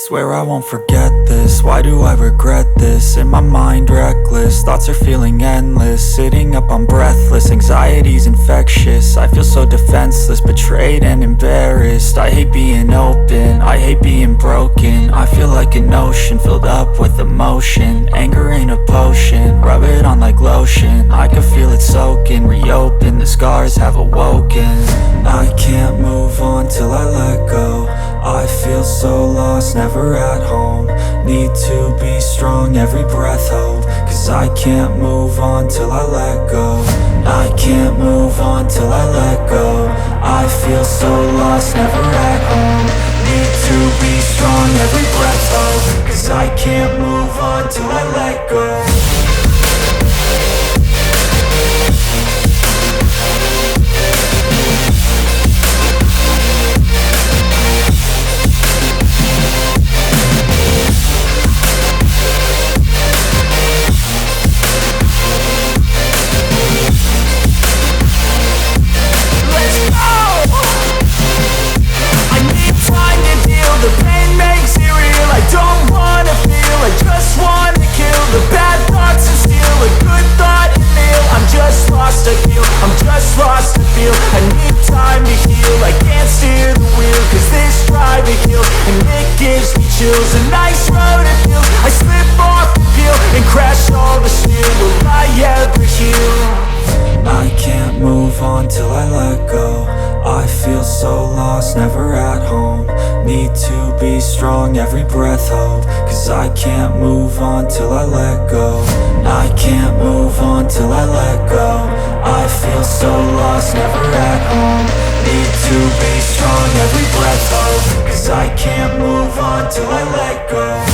Swear I won't forget this, why do I regret this? In my mind reckless, thoughts are feeling endless. Sitting up I'm breathless, anxiety's infectious. I feel so defenseless, betrayed and embarrassed. I hate being open, I hate being broken. I feel like an ocean filled up with emotion. Anger ain't a potion, rub it on like lotion. I can feel it soaking, reopen, the scars have awoken. I can't move on till I let go. I feel so lost, never at home. Need to be strong, every breath hope. Cause I can't move on till I let go. I can't move on till I let go. I feel so lost, never at home. Need to be strong, every breath hope. Cause I can't move on till I let go. I'm just lost to feel, I need time to heal. I can't steer the wheel, cause this driving kills. And it gives me chills, a nice road to feel. I slip off the peel and crash all the steel. Will I ever heal? I can't move on till I let go. I feel so lost, never at home. Need to be strong, every breath hope. Cause I can't move on till I let go. I can't move on till I let go. I feel so lost, never at home. Need to be strong, every breath hope. Cause I can't move on till I let go.